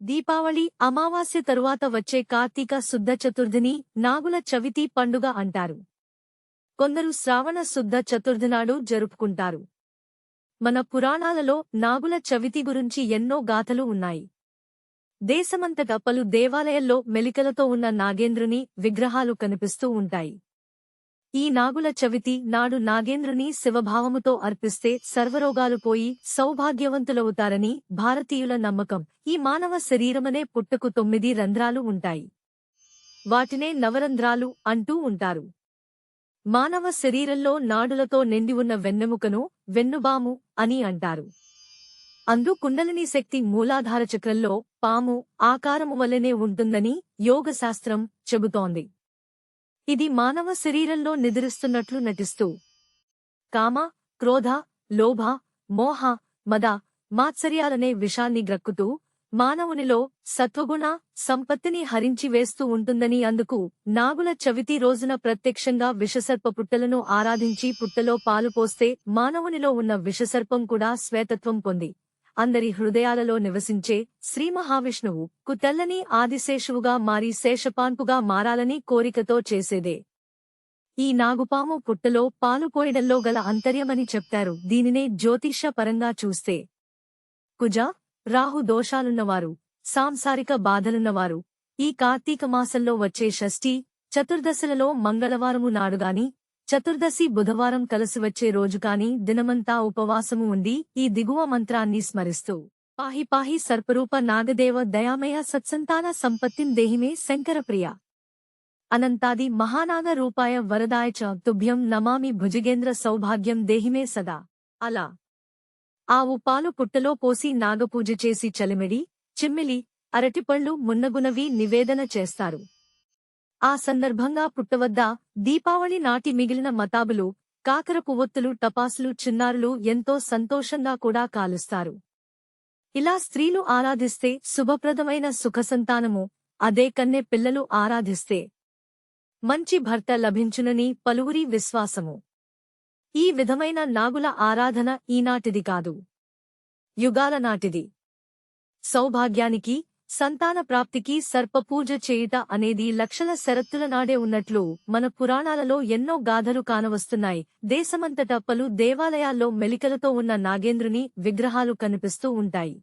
దీపావళి అమావాస్య తరువాత వచ్చే కార్తీక శుద్ధ చతుర్థిని నాగుల చవితి పండుగ అంటారు. కొందరు శ్రావణ శుద్ధ చతుర్థినాడు జరుపుకుంటారు. మన పురాణాలలో నాగుల చవితి గురించి ఎన్నో గాథలు ఉన్నాయి. దేశమంతటా పలు దేవాలయాల్లో మెలికలతో ఉన్న నాగేంద్రుని విగ్రహాలు కనిపిస్తూ ఉంటాయి. ఈ నాగుల చవితి నాడు నాగేంద్రుని శివభావముతో అర్పిస్తే సర్వరోగాలు పోయి సౌభాగ్యవంతులవుతారని భారతీయుల నమ్మకం. ఈ మానవ శరీరమనే పుట్టకు 9 రంధ్రాలు ఉంటాయి. వాటినే నవరంధ్రాలు అంటూ ఉంటారు. మానవ శరీరంలో నాడులతో నిండి ఉన్న వెన్నెముకను వెన్నుబాము అని అంటారు. అందు కుండలిని శక్తి మూలాధార చక్రంలో పాము ఆకారము వలెనే ఉంటుందని యోగశాస్త్రం చెబుతోంది. ఇది మానవ శరీరంలో నిద్రిస్తున్నట్లు నటిస్తూ కామ, క్రోధ, లోభ, మోహ, మద, మాత్సర్యాలనే విషాన్ని గ్రక్కుతూ మానవునిలో సత్వగుణ సంపత్తిని హరించి వేస్తూ ఉంటుందని, అందుకు నాగుల చవితి రోజున ప్రత్యక్షంగా విషసర్ప పుట్టలను ఆరాధించి పుట్టలో పాలు పోస్తే మానవునిలో ఉన్న విషసర్పం కూడా శ్వేతత్వం పొంది అందరి హృదయాలలో నివసించే శ్రీమహావిష్ణువు కు తెల్లని ఆదిశేషువుగా మారి శేషపాన్పుగా మారాలని కోరికతో చేసేదే ఈ నాగుపాము పుట్టలో పాలు పోయడంలో గల అంతర్యమని చెప్తారు. దీనినే జ్యోతిష పరంగా చూస్తే కుజ, రాహు దోషాలున్నవారు, సాంసారిక బాధలున్నవారు ఈ కార్తీక మాసంలో వచ్చే షష్ఠి, చతుర్దశలలో మంగళవారము నాడుగాని, చతుర్దశి బుధవారం కలిసి వచ్చే రోజుకాని దినమంతా ఉపవాసము ఉండి ఈ దిగువ మంత్రాన్ని స్మరిస్తూ పాహి పాహి సర్పరూప నాగదేవ దయామయ సత్సంతాన సంపత్తిం దేహిమే శంకరప్రియ అనంతాది మహానాగ రూపాయ వరదాయ చ తుభ్యం నమామి భుజగేంద్ర సౌభాగ్యం దేహిమే సదా. అలా ఆవు పాలు పుట్టలో పోసి నాగపూజ చేసి చలిమిడి, చిమ్మిలి, అరటిపళ్ళు మున్నగునవి నివేదన చేస్తారు. ఆ సందర్భంగా పుట్టవద్ద దీపావళి నాటి మిగిలిన మతాబులు, కాకర పువ్వొత్తులు, టపాసులు, చిన్నారులు ఎంతో సంతోషంగా కూడా కాలుస్తారు. ఇలా స్త్రీలు ఆరాధిస్తే శుభప్రదమైన సుఖసంతానము, అదే కన్నె పిల్లలు ఆరాధిస్తే మంచి భర్త లభించునని పలువురి విశ్వాసము. ఈ విధమైన నాగుల ఆరాధన ఈనాటిది కాదు, యుగాల నాటిది. సౌభాగ్యానికి, సంతాన ప్రాప్తికి సర్పపూజ చేయుట అనేది లక్షల శరత్తుల నాడే ఉన్నట్లు మన పురాణాలలో ఎన్నో గాథలు కానవస్తున్నాయి. దేశమంతటా పలు దేవాలయాల్లో మెలికలతో ఉన్న నాగేంద్రుని విగ్రహాలు కనిపిస్తూ ఉంటాయి.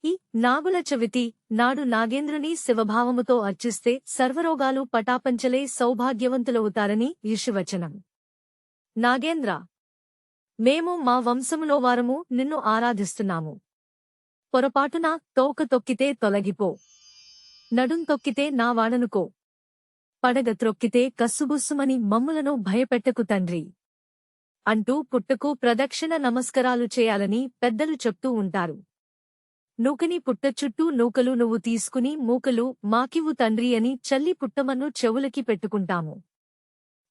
ఈ నాగుల చవితి నాడు నాగేంద్రుని శివభావముతో అర్చిస్తే సర్వరోగాలు పటాపంచలే సౌభాగ్యవంతులవుతారని ఋషివచనం. నాగేంద్ర, మేము మా వంశములో వారము నిన్ను ఆరాధిస్తున్నాము. పొరపాటున తోక తొక్కితే తొలగిపో, నడుం తొక్కితే నా వాడనుకో, పడగ త్రొక్కితే కస్సుబుస్సుమని మమ్ములను భయపెట్టకు తండ్రి అంటూ పుట్టకు ప్రదక్షిణ నమస్కారాలు చేయాలని పెద్దలు చెప్తూ ఉంటారు. నూకని పుట్ట చుట్టూ నూకలు నువ్వు తీసుకుని మూకలు మాకివ్వు తండ్రి అని చల్లి పుట్టమన్ను చెవులకి పెట్టుకుంటాము.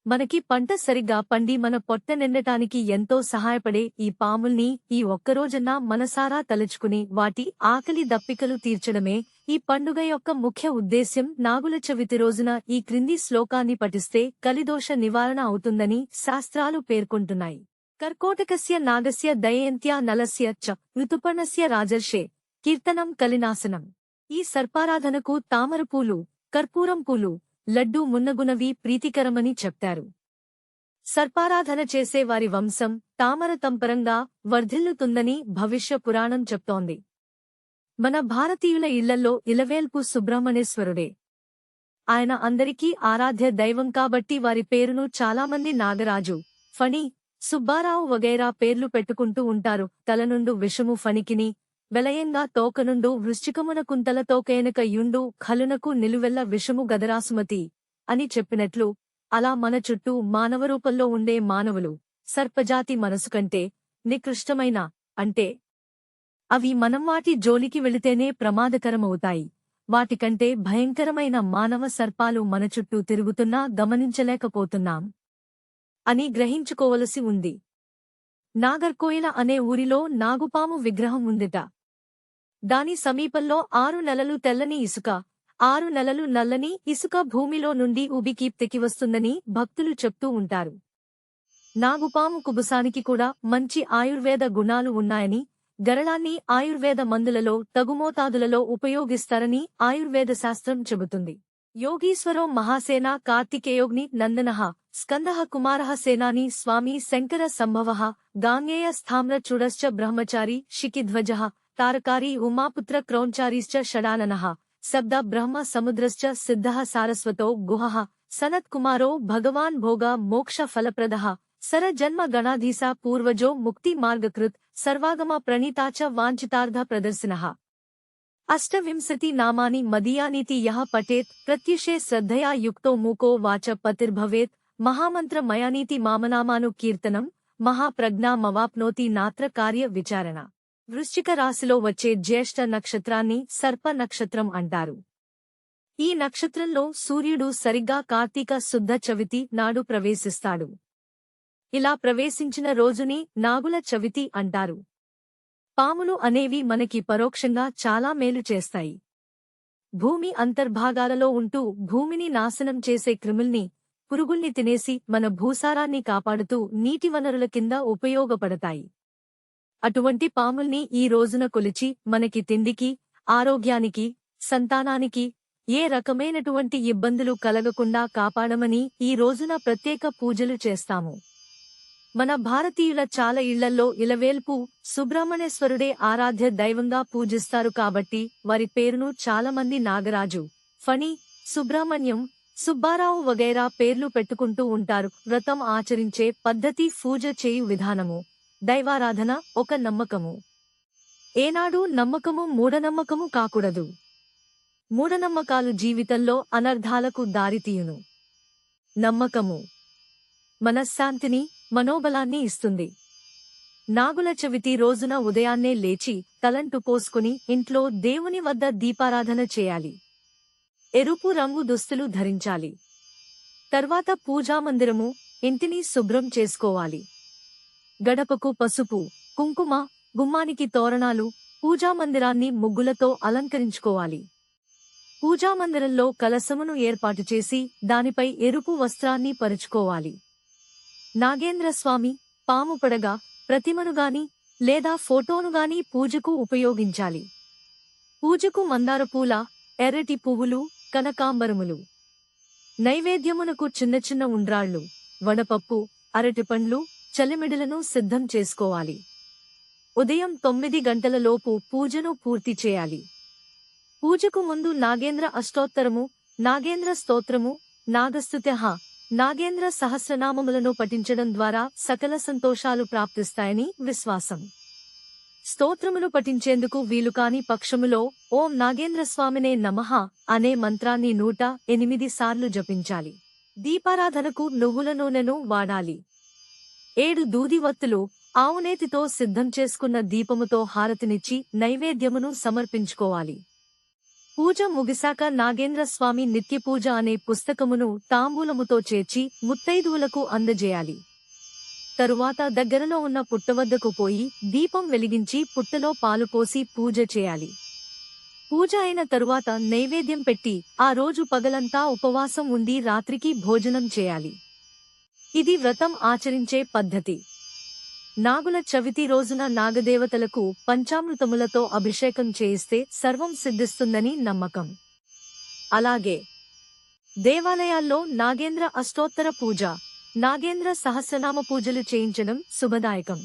మనకి పంట సరిగ్గా పండి మన పొట్ట నిండటానికి ఎంతో సహాయపడే ఈ పాముల్ని ఈ ఒక్కరోజన్నా మనసారా తలుచుకుని వాటి ఆకలి దప్పికలు తీర్చడమే ఈ పండుగ యొక్క ముఖ్య ఉద్దేశ్యం. నాగుల చవితి రోజున ఈ క్రింది శ్లోకాన్ని పఠిస్తే కలిదోష నివారణ అవుతుందని శాస్త్రాలు పేర్కొంటున్నాయి. కర్కోటకస్య నాగస్య దయయంత్యా నలస్య చ ఋతుపర్ణస్య రాజర్షే కీర్తనం కలినాశనం. ఈ సర్పారాధనకు తామరపూలు, కర్పూరం పూలు, లడ్డూ మున్నగునవి ప్రీతికరమని చెప్తారు. సర్పారాధన చేసే వారి వంశం తామరతంపరంగా వర్ధిల్లుతుందని భవిష్య పురాణం చెప్తోంది. మన భారతీయుల ఇళ్లల్లో ఇలవేల్పు సుబ్రహ్మణ్యేశ్వరుడే. ఆయన అందరికీ ఆరాధ్య దైవం కాబట్టి వారి పేరును చాలామంది నాగరాజు, ఫణి, సుబ్బారావు వగైరా పేర్లు పెట్టుకుంటూ ఉంటారు. తలనుండు విషము ఫణికిని, వెలయంగా తోకనుండు వృశ్చికమున కుంతల తోకయనక యుండు ఖలునకు నిలువెల్ల విషము గదరాసుమతి అని చెప్పినట్లు, అలా మన చుట్టూ మానవరూపంలో ఉండే మానవులు సర్పజాతి మనసు కంటే నికృష్టమైన, అంటే అవి మనం వాటి జోలికి వెళితేనే ప్రమాదకరమవుతాయి. వాటికంటే భయంకరమైన మానవ సర్పాలు మన చుట్టూ తిరుగుతున్నా గమనించలేకపోతున్నాం అని గ్రహించుకోవలసి ఉంది. నాగర్కోయిల అనే ఊరిలో నాగుపాము విగ్రహం ఉందిట. దాని సమీపంలో 6 నెలలు తెల్లని ఇసుక, 6 నెలలు నల్లని ఇసుక భూమిలో నుండి ఉబికి తెకివస్తుందని భక్తులు చెప్తూ ఉంటారు. నాగుపాము కుబుసానికి కూడా మంచి ఆయుర్వేద గుణాలు ఉన్నాయని, గరళాన్ని ఆయుర్వేద మందులలో తగుమోతాదులలో ఉపయోగిస్తారని ఆయుర్వేద శాస్త్రం చెబుతుంది. యోగీశ్వరో మహాసేన కార్తికేయోగ్ని నందనః స్కందః కుమారః సేనాని స్వామి శంకర సంభవః గాంగేయ స్థామ్రచూడశ్చ బ్రహ్మచారి శిఖిధ్వజః తారకారీ ఉమాపుత్ర క్రౌంచారీశ్చ షడాననః శబ్ద బ్రహ్మ సముద్రశ్చ సిద్ధః సారస్వతో గుహః సనత్కుమారో భగవాన్ భోగ మోక్ష ఫలప్రదః సర జన్మ గణాధీశ పూర్వజో ముక్తి మార్గకృత్ సర్వాగమ ప్రణీతాచ వాంఛితార్థ ప్రదర్శనః. అష్టవింశతి నామాని మదీయానీతి యః పఠేత్ ప్రత్యుషే శ్రద్ధయా యుక్తో మూకో వాచ పతిర్భవేత్ మహామంత్ర మయానీతి మామనామాను కీర్తనం మహాప్రజ్ఞామవాప్నోతి నాత్ర కార్య విచారణ. వృశ్చిక రాశిలో వచ్చే జ్యేష్ఠ నక్షత్రాన్ని సర్ప నక్షత్రం అంటారు. ఈ నక్షత్రంలో సూర్యుడు సరిగ్గా కార్తీక శుద్ధ చవితి నాడు ప్రవేశిస్తాడు. ఇలా ప్రవేశించిన రోజుని నాగుల చవితి అంటారు. పాములు అనేవి మనకి పరోక్షంగా చాలా మేలు చేస్తాయి. భూమి అంతర్భాగాలలో ఉంటూ భూమిని నాశనం చేసే క్రిముల్ని, పురుగుల్ని తినేసి మన భూసారాన్ని కాపాడుతూ నీటి వనరుల కింద ఉపయోగపడతాయి. అటువంటి పాముల్ని ఈ రోజున కొలిచి మనకి తిండికి, ఆరోగ్యానికి, సంతానానికి ఏ రకమైనటువంటి ఇబ్బందులు కలగకుండా కాపాడమని ఈ రోజున ప్రత్యేక పూజలు చేస్తాము. మన భారతీయుల చాలా ఇళ్లల్లో ఇలవేల్పు సుబ్రహ్మణ్యేశ్వరుడే ఆరాధ్య దైవంగా పూజిస్తారు కాబట్టి వారి పేరును చాలామంది నాగరాజు, ఫణి, సుబ్రహ్మణ్యం, సుబ్బారావు వగైరా పేర్లు పెట్టుకుంటూ ఉంటారు. వ్రతం ఆచరించే పద్ధతి, పూజ చేయు విధానము, దైవారాధన ఒక నమ్మకము. ఏనాడు నమ్మకము మూఢనమ్మకము కాకూడదు. మూఢనమ్మకాలు జీవితంలో అనర్థాలకు దారితీయును. నమ్మకము మనశ్శాంతిని, మనోబలాన్ని ఇస్తుంది. నాగుల చవితి రోజున ఉదయాన్నే లేచి తలంటు పోసుకుని ఇంట్లో దేవుని వద్ద దీపారాధన చేయాలి. ఎరుపు రంగు దుస్తులు ధరించాలి. తర్వాత పూజామందిరము, ఇంటిని శుభ్రం చేసుకోవాలి. గడపకు పసుపు, కుంకుమ, గుమ్మానికి తోరణాలు, పూజామందిరాన్ని ముగ్గులతో అలంకరించుకోవాలి. పూజామందిరంలో కలశమును ఏర్పాటు చేసి దానిపై ఎరుపు వస్త్రాన్ని పరుచుకోవాలి. నాగేంద్రస్వామి, పాము పడగ, ప్రతిమనుగాని లేదా ఫోటోనుగాని పూజకు ఉపయోగించాలి. పూజకు మందారపూల, ఎర్రటి పువ్వులు, కనకాంబరములు. నైవేద్యమునకు చిన్న చిన్న ఉండ్రాళ్లు, వడపప్పు, అరటిపండ్లు, చలిమిడులను సిద్ధం చేసుకోవాలి. ఉదయం 9 గంటలలోపు పూజను పూర్తి చేయాలి. పూజకు ముందు నాగేంద్ర అష్టోత్తరము, నాగేంద్ర స్తోత్రము, నాగస్తుత్యః, నాగేంద్ర సహస్రనామములను పఠించడం ద్వారా సకల సంతోషాలు ప్రాప్తిస్తాయని విశ్వాసం. స్తోత్రములు పఠించేందుకు వీలుకాని పక్షములో ఓం నాగేంద్రస్వామినే నమః అనే మంత్రాన్ని 108 సార్లు జపించాలి. దీపారాధనకు నువ్వుల నూనెను వాడాలి. 7 దూదివత్తులు, ఆవునేతితో సిద్ధం చేసుకున్న దీపముతో హారతినిచ్చి నైవేద్యమును సమర్పించుకోవాలి. పూజ ముగిశాక నాగేంద్రస్వామి నిత్యపూజ అనే పుస్తకమును తాంబూలముతో చేర్చి ముత్తైదువులకు అందజేయాలి. తరువాత దగ్గరలో ఉన్న పుట్టవద్దకు పోయి దీపం వెలిగించి పుట్టలో పాలు పోసి పూజ చేయాలి. పూజ అయిన తరువాత నైవేద్యం పెట్టి ఆ రోజు పగలంతా ఉపవాసం ఉండి రాత్రికి భోజనం చేయాలి. ఇది వ్రతం ఆచరించే పద్ధతి. నాగుల చవితి రోజున నాగదేవతలకు పంచామృతములతో అభిషేకం చేయిస్తే సర్వం సిద్ధిస్తుందని నమ్మకం. అలాగే దేవాలయాల్లో నాగేంద్ర అష్టోత్తర పూజ, నాగేంద్ర సహస్రనామ పూజలు చేయించడం శుభదాయకం.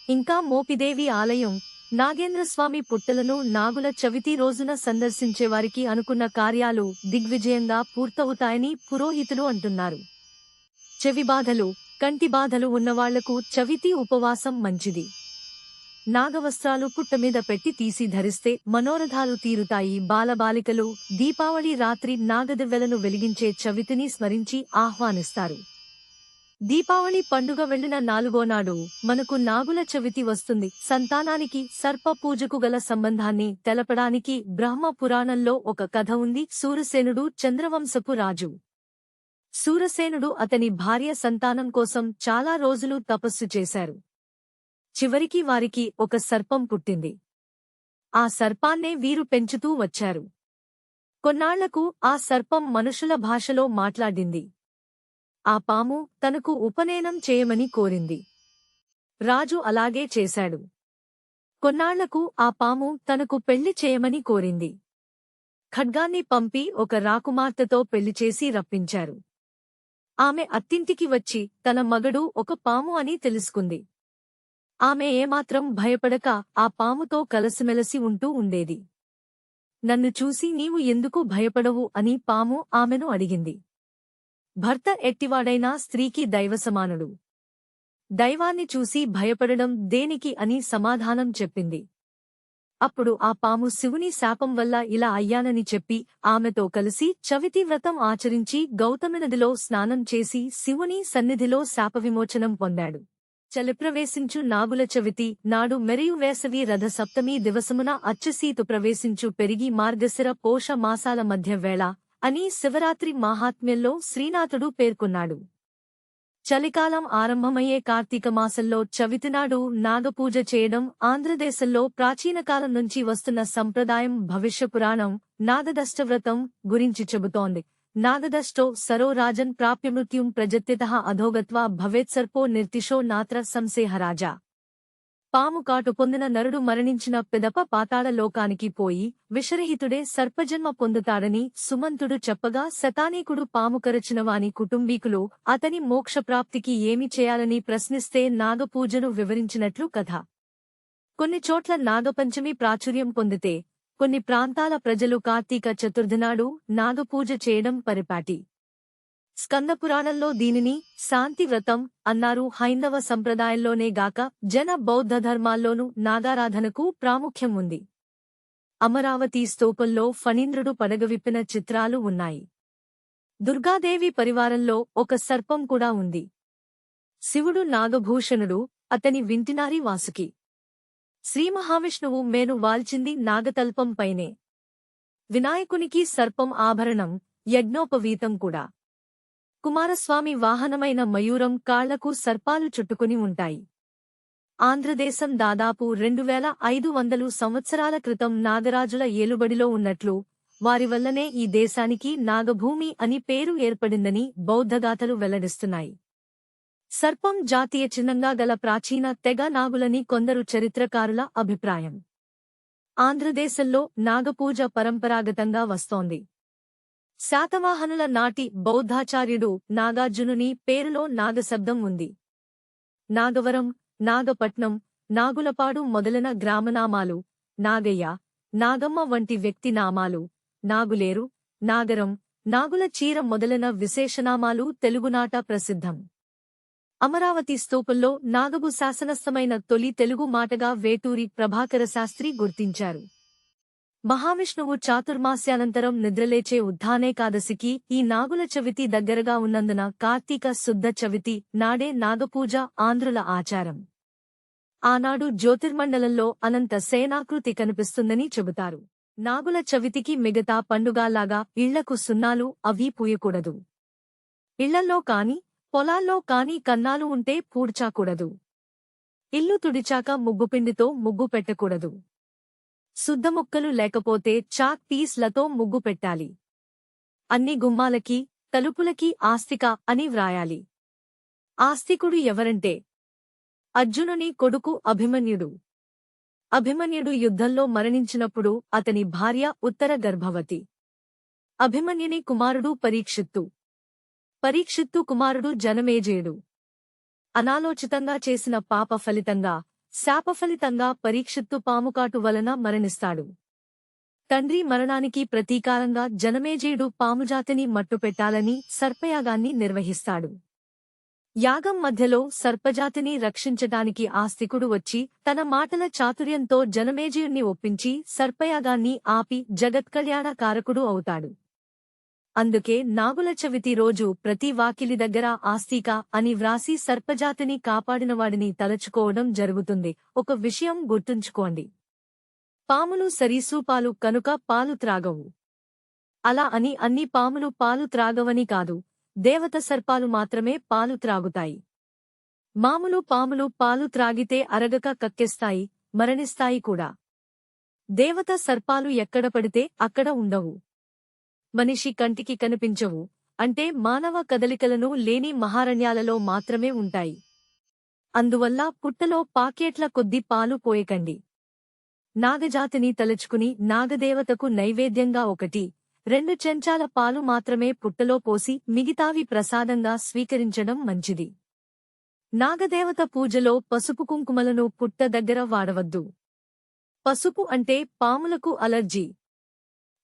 ఇంకా మోపిదేవి ఆలయం, నాగేంద్రస్వామి పుట్టలను నాగుల చవితి రోజున సందర్శించేవారికి అనుకున్న కార్యాలు దిగ్విజయంగా పూర్తవుతాయని పురోహితులు అంటున్నారు. చెవి బాధలు, కంటి బాధలు ఉన్నవాళ్లకు చవితి ఉపవాసం మంచిది. నాగవస్త్రాలు పుట్టమీద పెట్టి తీసి ధరిస్తే మనోరథాలు తీరుతాయి. బాలబాలికలు దీపావళి రాత్రి నాగదివ్వెలను వెలిగించే చవితిని స్మరించి ఆహ్వానిస్తారు. దీపావళి పండుగ వెళ్లిన 4వ నాడు మనకు నాగుల చవితి వస్తుంది. సంతానానికి సర్ప పూజకు గల సంబంధాన్ని తెలపడానికి బ్రహ్మ పురాణంలో ఒక కథ ఉంది. సూరసేనుడు చంద్రవంశపు రాజు. సూరసేనుడు అతని భార్య సంతానం కోసం చాలా రోజులు తపస్సు చేశారు. చివరికి వారికి ఒక సర్పం పుట్టింది. ఆ సర్పాన్నే వీరు పెంచుతూ వచ్చారు. కొన్నాళ్లకు ఆ సర్పం మనుషుల భాషలో మాట్లాడింది. ఆ పాము తనకు ఉపనయనం చేయమని కోరింది. రాజు అలాగే చేశాడు. కొన్నాళ్లకు ఆ పాము తనకు పెళ్లి చేయమని కోరింది. ఖడ్గాన్ని పంపి ఒక రాకుమార్తెతో పెళ్లిచేసి రప్పించారు. ఆమె అత్తింటికి వచ్చి తన మగడు ఒక పాము అని తెలుసుకుంది. ఆమె ఏమాత్రం భయపడక ఆ పాముతో కలసిమెలసి ఉంటూ ఉండేది. నన్ను చూసి నీవు ఎందుకు భయపడవు అని పాము ఆమెను అడిగింది. భర్త ఎట్టివాడైనా స్త్రీకి దైవసమానుడు. దైవాన్ని చూసి భయపడడం దేనికి అని సమాధానం చెప్పింది. అప్పుడు ఆ పాము శివుని శాపం వల్ల ఇలా అయ్యానని చెప్పి ఆమెతో కలిసి చవితి వ్రతం ఆచరించి గౌతమినదిలో స్నానం చేసి శివుని సన్నిధిలో శాపవిమోచనం పొందాడు. చలిప్రవేశించు నాగుల చవితి నాడు మెరియు వేసవి రథ సప్తమి దివసమున అచ్చసీతు ప్రవేశించు పెరిగి మార్గశిర పోష మాసాల మధ్య వేళ అని శివరాత్రి మాహాత్మ్యంలో శ్రీనాథుడు పేర్కొన్నాడు. చలికాలం ఆరంభమయ్యే కార్తీక మాసంలో చవితినాడు నాగపూజ చేయడం ఆంధ్రదేశంలో ప్రాచీనకాలం నుంచి వస్తున్న సంప్రదాయం. భవిష్యపురాణం నాగదష్టవ్రతం గురించి చెబుతోంది. నాగదష్టో సరో రాజన్ ప్రాప్యమృత్యుం ప్రజత్యతః అధోగత్వా భవేత్సర్పో నిర్తిశో నాత్ర సంశయరాజా. పాము కాటు పొందిన నరుడు మరణించిన పిదప పాతాళ లోకానికి పోయి విషరహితుడే సర్పజన్మ పొందుతాడని సుమంతుడు చెప్పగా శతానీకుడు పాము కరచినవాని కుటుంబీకులు అతని మోక్షప్రాప్తికి ఏమి చేయాలని ప్రశ్నిస్తే నాగపూజను వివరించినట్లు కథ. కొన్ని చోట్ల నాగపంచమి ప్రాచుర్యం పొందితే కొన్ని ప్రాంతాల ప్రజలు కార్తీక చతుర్థినాడు నాగపూజ చేయడం పరిపాటి. స్కందపురాణంలో దీనిని శాంతి వ్రతం అన్నారు. హైందవ సంప్రదాయంలోనే గాక జన బౌద్ధ ధర్మాల్లోనూ నాగారాధనకు ప్రాముఖ్యం ఉంది. అమరావతి స్తూపంలో ఫణీంద్రుడు పడగవిప్పిన చిత్రాలు ఉన్నాయి. దుర్గాదేవి పరివారంలో ఒక సర్పం కూడా ఉంది. శివుడు నాగభూషణుడు, అతని వింటినారి వాసుకి. శ్రీమహావిష్ణువు మేను వాల్చింది నాగతల్పం పైనే. వినాయకునికి సర్పం ఆభరణం, యజ్ఞోపవీతం కూడా. కుమారస్వామి వాహనమైన మయూరం కాళ్లకు సర్పాలు చుట్టుకుని ఉంటాయి. ఆంధ్రదేశం దాదాపు 2500 సంవత్సరాల క్రితం నాగరాజుల ఏలుబడిలో ఉన్నట్లు, వారివల్లనే ఈ దేశానికి నాగభూమి అని పేరు ఏర్పడిందని బౌద్ధగాథలు వెల్లడిస్తున్నాయి. సర్పం జాతీయ చిహ్నంగా గల ప్రాచీన తెగ నాగులని కొందరు చరిత్రకారుల అభిప్రాయం. ఆంధ్రదేశంలో నాగపూజ పరంపరాగతంగా వస్తోంది. శాతవాహనుల నాటి బౌద్ధాచార్యుడు నాగార్జునుని పేరులో నాగశబ్దం ఉంది. నాగవరం, నాగపట్నం, నాగులపాడు మొదలైన గ్రామనామాలు, నాగయ్య, నాగమ్మ వంటి వ్యక్తి నామాలు, నాగులేరు, నాగరం, నాగుల చీర మొదలైన విశేషనామాలు తెలుగునాట ప్రసిద్ధం. అమరావతి స్తూపంలో నాగబు శాసనస్థమైన తొలి తెలుగు మాటగా వేటూరి ప్రభాకర శాస్త్రి గుర్తించారు. మహావిష్ణువు చాతుర్మాస్యానంతరం నిద్రలేచే ఉద్ధానేకాదశికి ఈ నాగుల చవితి దగ్గరగా ఉన్నందున కార్తీక శుద్ధ చవితి నాడే నాగపూజ ఆంధ్రుల ఆచారం. ఆనాడు జ్యోతిర్మండలంలో అనంత సేనాకృతి కనిపిస్తుందని చెబుతారు. నాగుల చవితికి మిగతా పండుగలాగా ఇళ్లకు సున్నాలు అవి పూయకూడదు. ఇళ్లల్లో కాని పొలాల్లో కాని కన్నాలు ఉంటే పూడ్చాకూడదు. ఇల్లు తుడిచాక ముగ్గుపిండితో ముగ్గు పెట్టకూడదు. శుద్ధముక్కలు లేకపోతే చాక్ పీస్లతో ముగ్గు పెట్టాలి. అన్ని గుమ్మాలకి, తలుపులకి ఆస్తిక అని వ్రాయాలి. ఆస్తికుడు ఎవరంటే అర్జునుని కొడుకు అభిమన్యుడు. అభిమన్యుడు యుద్ధంలో మరణించినప్పుడు అతని భార్య ఉత్తర గర్భవతి. అభిమన్యుని కుమారుడు పరీక్షిత్తు. పరీక్షిత్తు కుమారుడు జనమేజయుడు. అనాలోచితంగా చేసిన పాప ఫలితంగా, శాపఫలితంగా పరీక్షిత్తు పాముకాటు వలన మరణిస్తాడు. తండ్రి మరణానికి ప్రతీకారంగా జనమేజయుడు పాముజాతిని మట్టుపెట్టాలని సర్పయాగాన్ని నిర్వహిస్తాడు. యాగం మధ్యలో సర్పజాతిని రక్షించటానికి ఆస్తికుడు వచ్చి తన మాటల చాతుర్యంతో జనమేజయుణ్ణి ఒప్పించి సర్పయాగాన్ని ఆపి జగత్కళ్యాణ కారకుడు అవుతాడు. అందుకే నాగుల చవితి రోజు ప్రతి వాకిలి దగ్గర ఆస్తిక అని వ్రాసి సర్పజాతిని కాపాడినవాడిని తలచుకోవడం జరుగుతుంది. ఒక విషయం గుర్తుంచుకోండి. పాములు సరీసృపాలు కనుక పాలు త్రాగవు. అలా అని అన్ని పాములు పాలు త్రాగవని కాదు. దేవత సర్పాలు మాత్రమే పాలు త్రాగుతాయి. మామూలు పాములు పాలు త్రాగితే అరగక కక్కేస్తాయి, మరణిస్తాయి కూడా. దేవత సర్పాలు ఎక్కడ పడితే అక్కడ ఉండవు. మనిషి కంటికి కనిపించవు, అంటే మానవ కదలికలను లేని మహారణ్యాలలో మాత్రమే ఉంటాయి. అందువల్ల పుట్టలో పాకేట్ల కొద్ది పాలు పోయకండి. నాగజాతిని తలుచుకుని నాగదేవతకు నైవేద్యంగా 1-2 చెంచాల పాలు మాత్రమే పుట్టలో పోసి మిగతావి ప్రసాదంగా స్వీకరించడం మంచిది. నాగదేవత పూజలో పసుపు కుంకుమలను పుట్ట దగ్గర వాడవద్దు. పసుపు అంటే పాములకు అలర్జీ.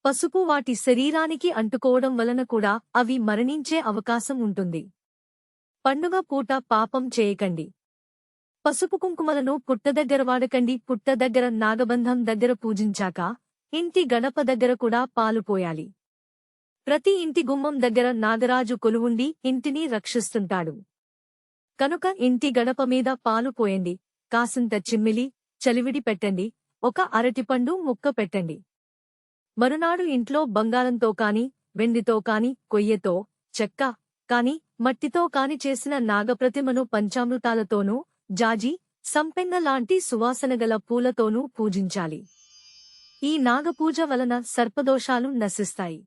పసుపు వాటి శరీరానికి అంటుకోవడం వలన కూడా అవి మరణించే అవకాశం ఉంటుంది. పండుగ పూట పాపం చేయకండి. పసుపు కుంకుమలను పుట్ట దగ్గర వాడకండి. పుట్ట దగ్గర నాగబంధం దగ్గర పూజించాక ఇంటి గడప దగ్గర కూడా పాలు పోయాలి. ప్రతి ఇంటి గుమ్మం దగ్గర నాగరాజు కొలువుండి ఇంటిని రక్షిస్తుంటాడు. కనుక ఇంటి గడప మీద పాలు పోయండి. కాసింత చిమ్మిలి చలివిడి పెట్టండి. ఒక అరటిపండు ముక్క పెట్టండి. మరునాడు ఇంట్లో బంగారంతో కాని వెండితో కాని కొయ్యతో చెక్క కాని మట్టితో కాని చేసిన నాగప్రతిమను పంచామృతాలతోనూ జాజి సంపెంగ లాంటి సువాసనగల పూలతోనూ పూజించాలి. ఈ నాగపూజ వలన సర్పదోషాలు నశిస్తాయి.